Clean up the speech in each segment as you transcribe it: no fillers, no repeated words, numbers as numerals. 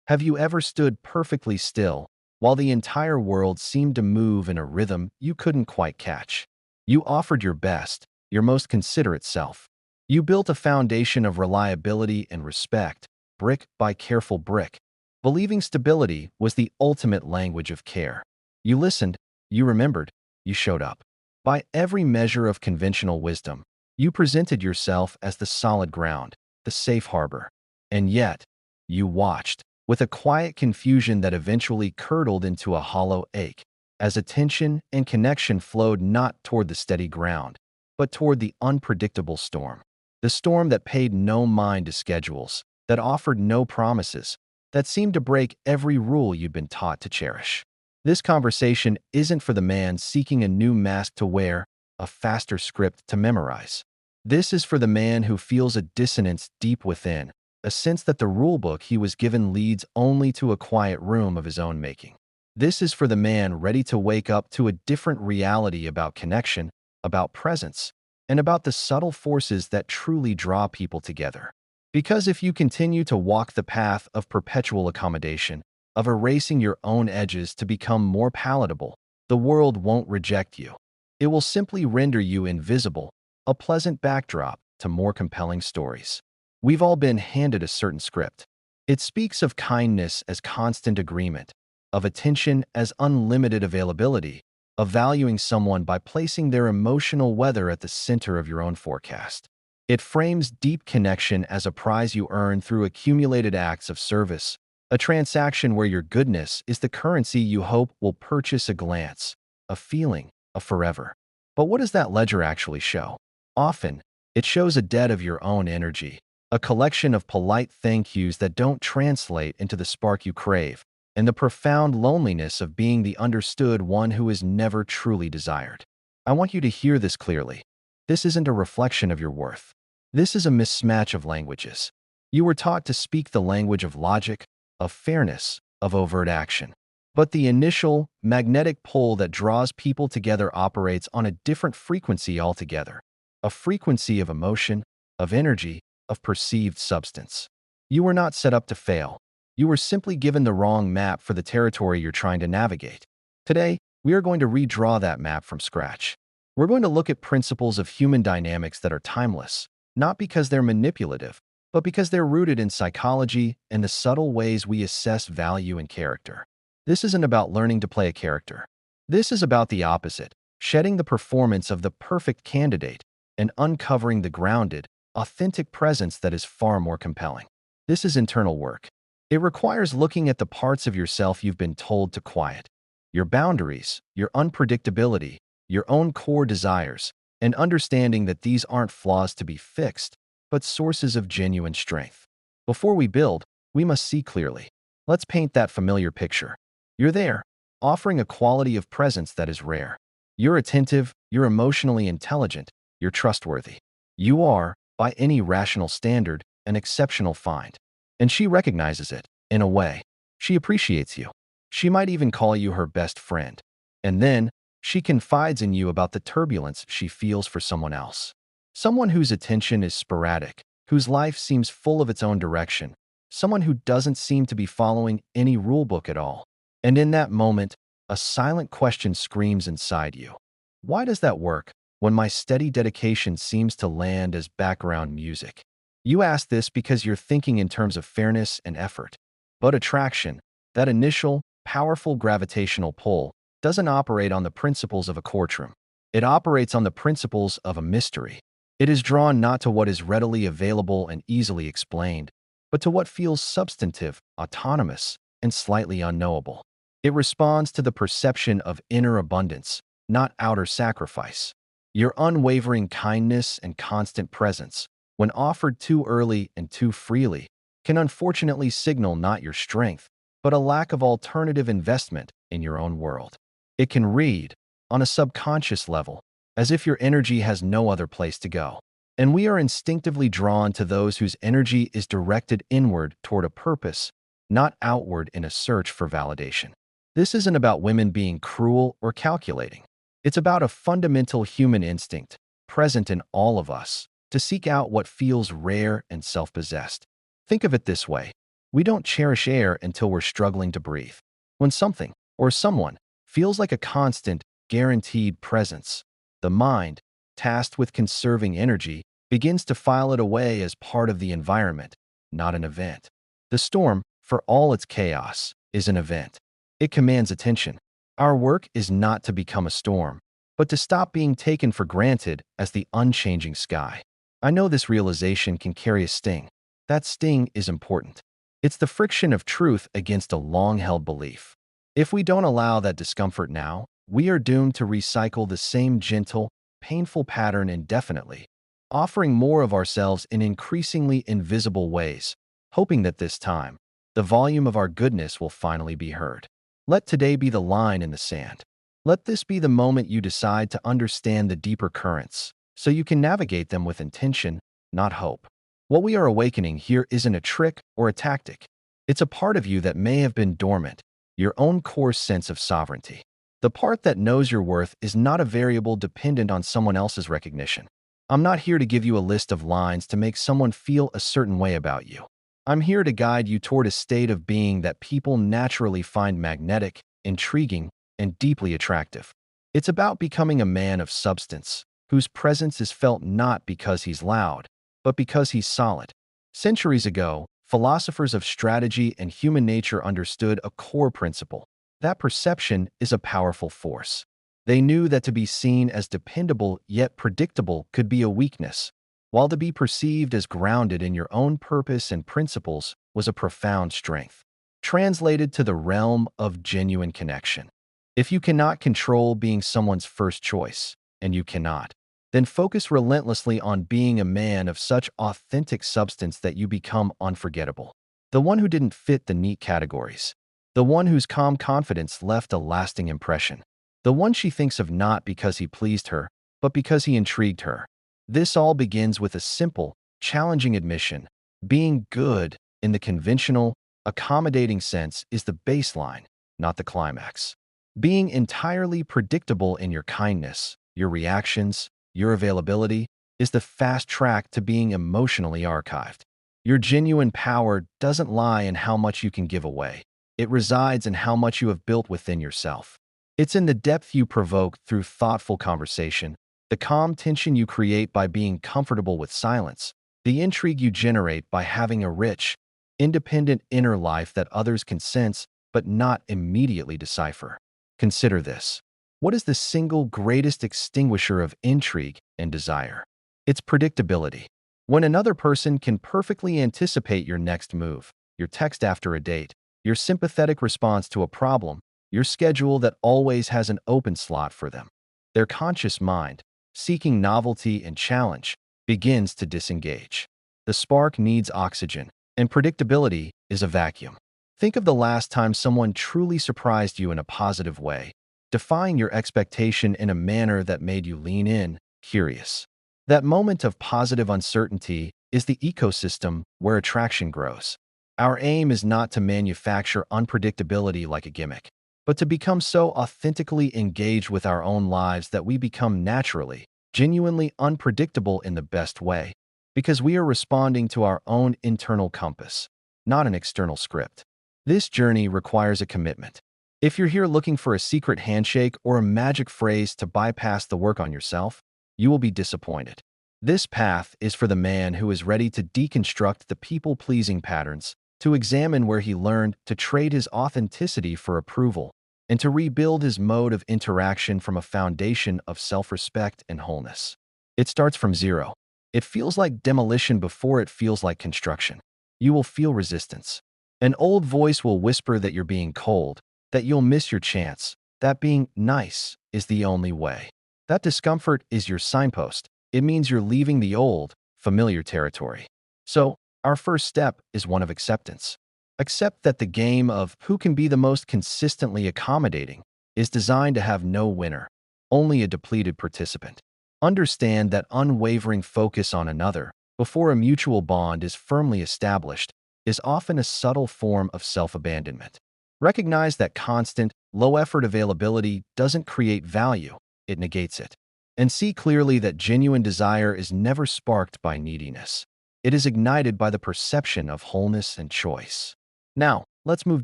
Have you ever stood perfectly still while the entire world seemed to move in a rhythm you couldn't quite catch? You offered your best, your most considerate self. You built a foundation of reliability and respect, brick by careful brick, believing stability was the ultimate language of care. You listened, you remembered, you showed up. By every measure of conventional wisdom, you presented yourself as the solid ground, the safe harbor. And yet, you watched, with a quiet confusion that eventually curdled into a hollow ache, as attention and connection flowed not toward the steady ground, but toward the unpredictable storm. The storm that paid no mind to schedules, that offered no promises, that seemed to break every rule you'd been taught to cherish. This conversation isn't for the man seeking a new mask to wear, a faster script to memorize. This is for the man who feels a dissonance deep within, a sense that the rulebook he was given leads only to a quiet room of his own making. This is for the man ready to wake up to a different reality about connection, about presence, and about the subtle forces that truly draw people together. Because if you continue to walk the path of perpetual accommodation, of erasing your own edges to become more palatable, the world won't reject you. It will simply render you invisible, a pleasant backdrop to more compelling stories. We've all been handed a certain script. It speaks of kindness as constant agreement, of attention as unlimited availability, of valuing someone by placing their emotional weather at the center of your own forecast. It frames deep connection as a prize you earn through accumulated acts of service, a transaction where your goodness is the currency you hope will purchase a glance, a feeling, a forever. But what does that ledger actually show? Often, it shows a debt of your own energy, a collection of polite thank yous that don't translate into the spark you crave, and the profound loneliness of being the understood one who is never truly desired. I want you to hear this clearly. This isn't a reflection of your worth. This is a mismatch of languages. You were taught to speak the language of logic, of fairness, of overt action. But the initial, magnetic pull that draws people together operates on a different frequency altogether, a frequency of emotion, of energy, of perceived substance. You were not set up to fail. You were simply given the wrong map for the territory you're trying to navigate. Today, we are going to redraw that map from scratch. We're going to look at principles of human dynamics that are timeless, not because they're manipulative, but because they're rooted in psychology and the subtle ways we assess value and character. This isn't about learning to play a character. This is about the opposite, shedding the performance of the perfect candidate and uncovering the grounded, authentic presence that is far more compelling. This is internal work. It requires looking at the parts of yourself you've been told to quiet, your boundaries, your unpredictability, your own core desires, and understanding that these aren't flaws to be fixed, but sources of genuine strength. Before we build, we must see clearly. Let's paint that familiar picture. You're there, offering a quality of presence that is rare. You're attentive, you're emotionally intelligent, you're trustworthy. You are, by any rational standard, an exceptional find. And she recognizes it, in a way. She appreciates you. She might even call you her best friend. And then, she confides in you about the turbulence she feels for someone else. Someone whose attention is sporadic, whose life seems full of its own direction, someone who doesn't seem to be following any rulebook at all. And in that moment, a silent question screams inside you. Why does that work when my steady dedication seems to land as background music? You ask this because you're thinking in terms of fairness and effort. But attraction, that initial, powerful gravitational pull, doesn't operate on the principles of a courtroom. It operates on the principles of a mystery. It is drawn not to what is readily available and easily explained, but to what feels substantive, autonomous, and slightly unknowable. It responds to the perception of inner abundance, not outer sacrifice. Your unwavering kindness and constant presence, when offered too early and too freely, can unfortunately signal not your strength, but a lack of alternative investment in your own world. It can read, on a subconscious level, as if your energy has no other place to go. And we are instinctively drawn to those whose energy is directed inward toward a purpose, not outward in a search for validation. This isn't about women being cruel or calculating. It's about a fundamental human instinct, present in all of us, to seek out what feels rare and self-possessed. Think of it this way. We don't cherish air until we're struggling to breathe. When something or someone feels like a constant, guaranteed presence, the mind, tasked with conserving energy, begins to file it away as part of the environment, not an event. The storm, for all its chaos, is an event. It commands attention. Our work is not to become a storm, but to stop being taken for granted as the unchanging sky. I know this realization can carry a sting. That sting is important. It's the friction of truth against a long-held belief. If we don't allow that discomfort now, we are doomed to recycle the same gentle, painful pattern indefinitely, offering more of ourselves in increasingly invisible ways, hoping that this time, the volume of our goodness will finally be heard. Let today be the line in the sand. Let this be the moment you decide to understand the deeper currents, so you can navigate them with intention, not hope. What we are awakening here isn't a trick or a tactic. It's a part of you that may have been dormant, your own core sense of sovereignty. The part that knows your worth is not a variable dependent on someone else's recognition. I'm not here to give you a list of lines to make someone feel a certain way about you. I'm here to guide you toward a state of being that people naturally find magnetic, intriguing, and deeply attractive. It's about becoming a man of substance, whose presence is felt not because he's loud, but because he's solid. Centuries ago, philosophers of strategy and human nature understood a core principle. That perception is a powerful force. They knew that to be seen as dependable yet predictable could be a weakness, while to be perceived as grounded in your own purpose and principles was a profound strength. Translated to the realm of genuine connection. If you cannot control being someone's first choice, and you cannot, then focus relentlessly on being a man of such authentic substance that you become unforgettable. The one who didn't fit the neat categories. The one whose calm confidence left a lasting impression. The one she thinks of not because he pleased her, but because he intrigued her. This all begins with a simple, challenging admission. Being good, in the conventional, accommodating sense, is the baseline, not the climax. Being entirely predictable in your kindness, your reactions, your availability, is the fast track to being emotionally archived. Your genuine power doesn't lie in how much you can give away. It resides in how much you have built within yourself. It's in the depth you provoke through thoughtful conversation, the calm tension you create by being comfortable with silence, the intrigue you generate by having a rich, independent inner life that others can sense but not immediately decipher. Consider this. What is the single greatest extinguisher of intrigue and desire? It's predictability. When another person can perfectly anticipate your next move, your text after a date, your sympathetic response to a problem, your schedule that always has an open slot for them, their conscious mind, seeking novelty and challenge, begins to disengage. The spark needs oxygen, and predictability is a vacuum. Think of the last time someone truly surprised you in a positive way, defying your expectation in a manner that made you lean in, curious. That moment of positive uncertainty is the ecosystem where attraction grows. Our aim is not to manufacture unpredictability like a gimmick, but to become so authentically engaged with our own lives that we become naturally, genuinely unpredictable in the best way, because we are responding to our own internal compass, not an external script. This journey requires a commitment. If you're here looking for a secret handshake or a magic phrase to bypass the work on yourself, you will be disappointed. This path is for the man who is ready to deconstruct the people-pleasing patterns, to examine where he learned to trade his authenticity for approval, and to rebuild his mode of interaction from a foundation of self-respect and wholeness. It starts from zero. It feels like demolition before it feels like construction. You will feel resistance. An old voice will whisper that you're being cold, that you'll miss your chance, that being nice is the only way. That discomfort is your signpost. It means you're leaving the old, familiar territory. So, our first step is one of acceptance. Accept that the game of who can be the most consistently accommodating is designed to have no winner, only a depleted participant. Understand that unwavering focus on another, before a mutual bond is firmly established, is often a subtle form of self-abandonment. Recognize that constant, low-effort availability doesn't create value, it negates it. And see clearly that genuine desire is never sparked by neediness. It is ignited by the perception of wholeness and choice. Now, let's move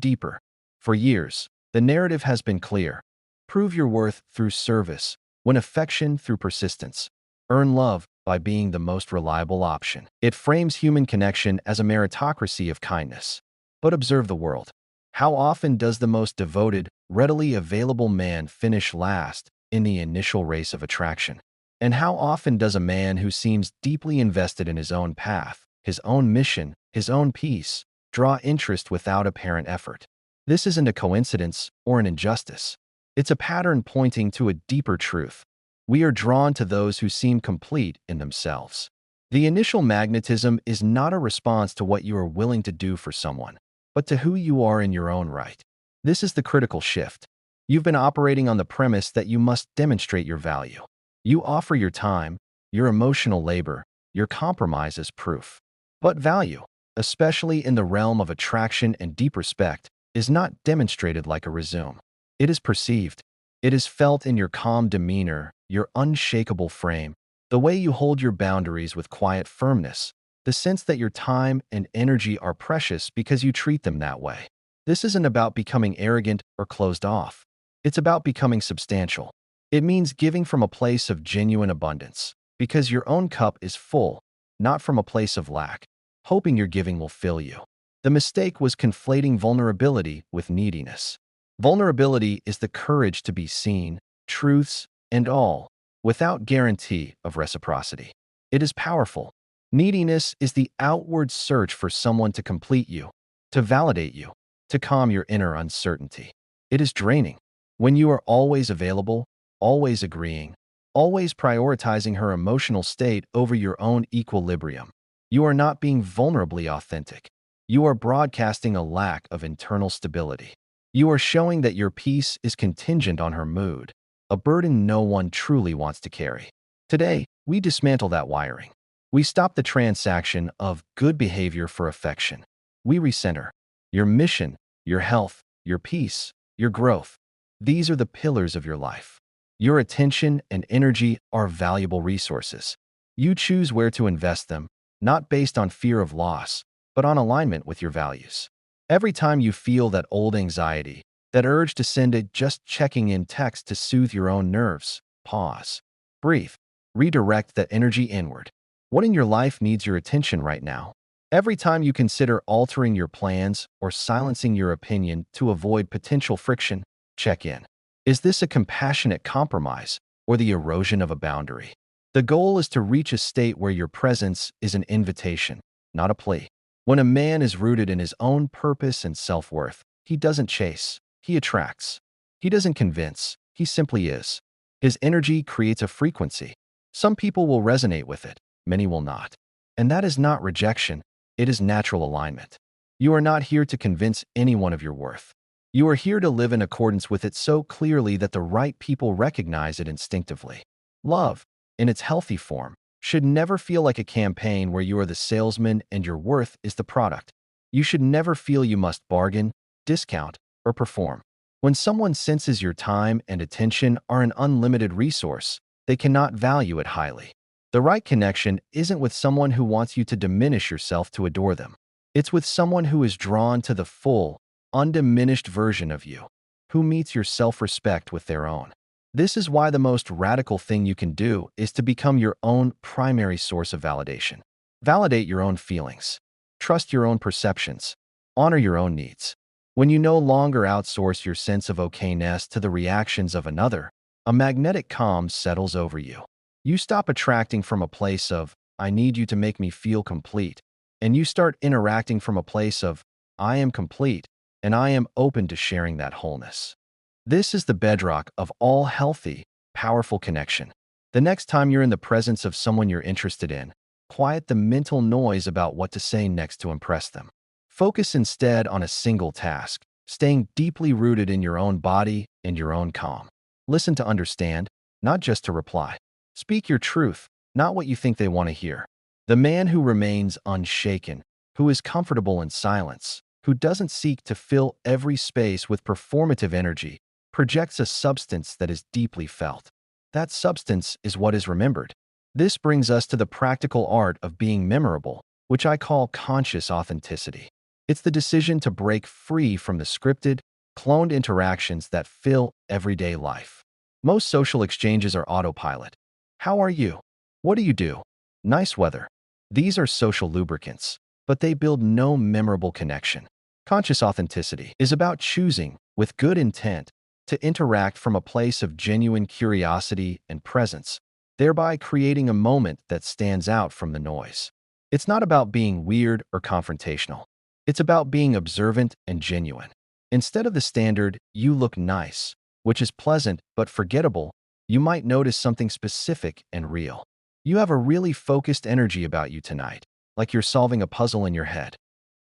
deeper. For years, the narrative has been clear. Prove your worth through service, win affection through persistence, earn love by being the most reliable option. It frames human connection as a meritocracy of kindness. But observe the world. How often does the most devoted, readily available man finish last in the initial race of attraction? And how often does a man who seems deeply invested in his own path, his own mission, his own peace, draw interest without apparent effort? This isn't a coincidence or an injustice. It's a pattern pointing to a deeper truth. We are drawn to those who seem complete in themselves. The initial magnetism is not a response to what you are willing to do for someone, but to who you are in your own right. This is the critical shift. You've been operating on the premise that you must demonstrate your value. You offer your time, your emotional labor, your compromise as proof. But value, especially in the realm of attraction and deep respect, is not demonstrated like a resume. It is perceived. It is felt in your calm demeanor, your unshakable frame, the way you hold your boundaries with quiet firmness, the sense that your time and energy are precious because you treat them that way. This isn't about becoming arrogant or closed off. It's about becoming substantial. It means giving from a place of genuine abundance, because your own cup is full, not from a place of lack, hoping your giving will fill you. The mistake was conflating vulnerability with neediness. Vulnerability is the courage to be seen, truths and all, without guarantee of reciprocity. It is powerful. Neediness is the outward search for someone to complete you, to validate you, to calm your inner uncertainty. It is draining. When you are always available, always agreeing, always prioritizing her emotional state over your own equilibrium, you are not being vulnerably authentic. You are broadcasting a lack of internal stability. You are showing that your peace is contingent on her mood, a burden no one truly wants to carry. Today, we dismantle that wiring. We stop the transaction of good behavior for affection. We recenter your mission, your health, your peace, your growth. These are the pillars of your life. Your attention and energy are valuable resources. You choose where to invest them, not based on fear of loss, but on alignment with your values. Every time you feel that old anxiety, that urge to send a just checking in text to soothe your own nerves, pause, breathe, redirect that energy inward. What in your life needs your attention right now? Every time you consider altering your plans or silencing your opinion to avoid potential friction, check in. Is this a compassionate compromise or the erosion of a boundary? The goal is to reach a state where your presence is an invitation, not a plea. When a man is rooted in his own purpose and self-worth, he doesn't chase, he attracts. He doesn't convince, he simply is. His energy creates a frequency. Some people will resonate with it, many will not. And that is not rejection, it is natural alignment. You are not here to convince anyone of your worth. You are here to live in accordance with it so clearly that the right people recognize it instinctively. Love, in its healthy form, should never feel like a campaign where you are the salesman and your worth is the product. You should never feel you must bargain, discount, or perform. When someone senses your time and attention are an unlimited resource, they cannot value it highly. The right connection isn't with someone who wants you to diminish yourself to adore them. It's with someone who is drawn to the full, undiminished version of you, who meets your self-respect with their own. This is why the most radical thing you can do is to become your own primary source of validation. Validate your own feelings. Trust your own perceptions. Honor your own needs. When you no longer outsource your sense of okayness to the reactions of another, a magnetic calm settles over you. You stop attracting from a place of, I need you to make me feel complete, and you start interacting from a place of, I am complete, and I am open to sharing that wholeness. This is the bedrock of all healthy, powerful connection. The next time you're in the presence of someone you're interested in, quiet the mental noise about what to say next to impress them. Focus instead on a single task, staying deeply rooted in your own body and your own calm. Listen to understand, not just to reply. Speak your truth, not what you think they want to hear. The man who remains unshaken, who is comfortable in silence, who doesn't seek to fill every space with performative energy, projects a substance that is deeply felt. That substance is what is remembered. This brings us to the practical art of being memorable, which I call conscious authenticity. It's the decision to break free from the scripted, cloned interactions that fill everyday life. Most social exchanges are autopilot. How are you? What do you do? Nice weather. These are social lubricants, but they build no memorable connection. Conscious authenticity is about choosing, with good intent, to interact from a place of genuine curiosity and presence, thereby creating a moment that stands out from the noise. It's not about being weird or confrontational. It's about being observant and genuine. Instead of the standard, "you look nice," which is pleasant but forgettable, you might notice something specific and real. You have a really focused energy about you tonight, like you're solving a puzzle in your head.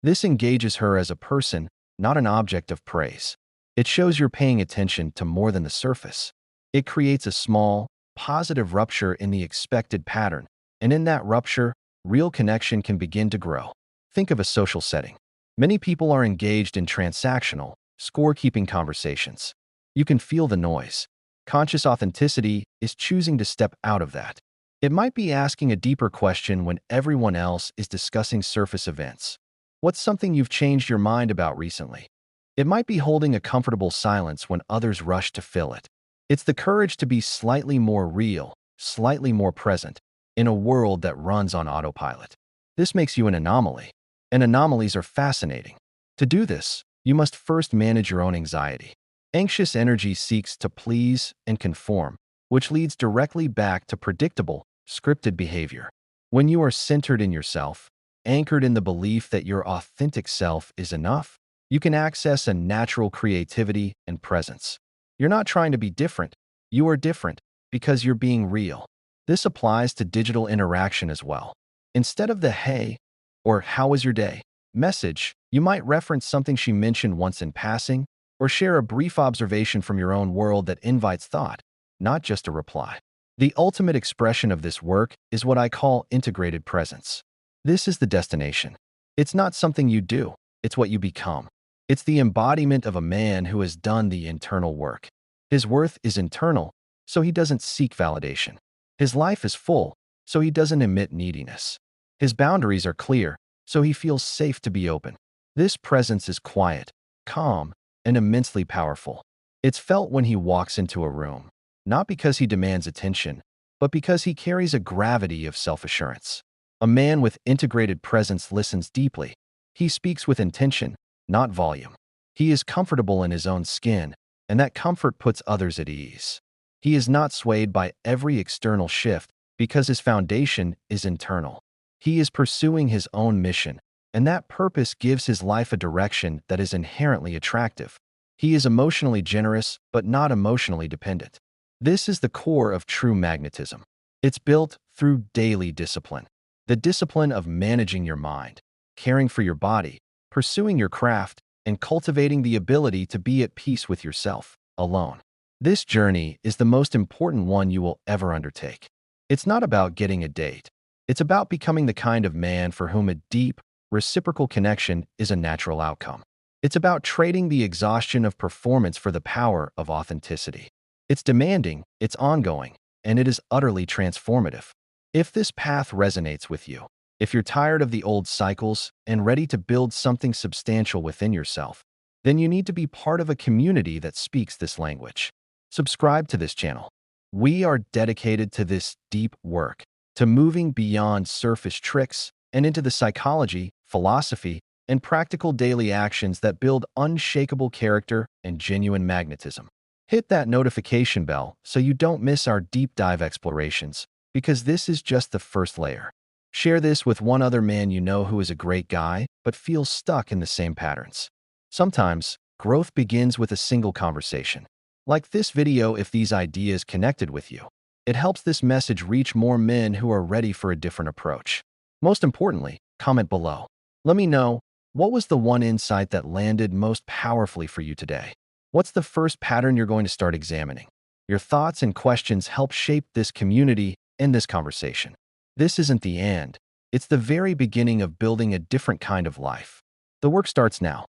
This engages her as a person, not an object of praise. It shows you're paying attention to more than the surface. It creates a small, positive rupture in the expected pattern, and in that rupture, real connection can begin to grow. Think of a social setting. Many people are engaged in transactional, score-keeping conversations. You can feel the noise. Conscious authenticity is choosing to step out of that. It might be asking a deeper question when everyone else is discussing surface events. What's something you've changed your mind about recently? It might be holding a comfortable silence when others rush to fill it. It's the courage to be slightly more real, slightly more present, in a world that runs on autopilot. This makes you an anomaly, and anomalies are fascinating. To do this, you must first manage your own anxiety. Anxious energy seeks to please and conform, which leads directly back to predictable, scripted behavior. When you are centered in yourself, anchored in the belief that your authentic self is enough, you can access a natural creativity and presence. You're not trying to be different. You are different because you're being real. This applies to digital interaction as well. Instead of the "hey" or "how was your day" message, you might reference something she mentioned once in passing, or share a brief observation from your own world that invites thought, not just a reply. The ultimate expression of this work is what I call integrated presence. This is the destination. It's not something you do, it's what you become. It's the embodiment of a man who has done the internal work. His worth is internal, so he doesn't seek validation. His life is full, so he doesn't emit neediness. His boundaries are clear, so he feels safe to be open. This presence is quiet, calm, and immensely powerful. It's felt when he walks into a room, not because he demands attention, but because he carries a gravity of self-assurance. A man with integrated presence listens deeply. He speaks with intention, not volume. He is comfortable in his own skin, and that comfort puts others at ease. He is not swayed by every external shift because his foundation is internal. He is pursuing his own mission, and that purpose gives his life a direction that is inherently attractive. He is emotionally generous, but not emotionally dependent. This is the core of true magnetism. It's built through daily discipline. The discipline of managing your mind, caring for your body, pursuing your craft, and cultivating the ability to be at peace with yourself, alone. This journey is the most important one you will ever undertake. It's not about getting a date. It's about becoming the kind of man for whom a deep, reciprocal connection is a natural outcome. It's about trading the exhaustion of performance for the power of authenticity. It's demanding, it's ongoing, and it is utterly transformative. If this path resonates with you, if you're tired of the old cycles and ready to build something substantial within yourself, then you need to be part of a community that speaks this language. Subscribe to this channel. We are dedicated to this deep work, to moving beyond surface tricks and into the psychology, philosophy, and practical daily actions that build unshakable character and genuine magnetism. Hit that notification bell so you don't miss our deep dive explorations, because this is just the first layer. Share this with one other man you know who is a great guy but feels stuck in the same patterns. Sometimes, growth begins with a single conversation. Like this video if these ideas connected with you. It helps this message reach more men who are ready for a different approach. Most importantly, comment below. Let me know, what was the one insight that landed most powerfully for you today? What's the first pattern you're going to start examining? Your thoughts and questions help shape this community and this conversation. This isn't the end. It's the very beginning of building a different kind of life. The work starts now.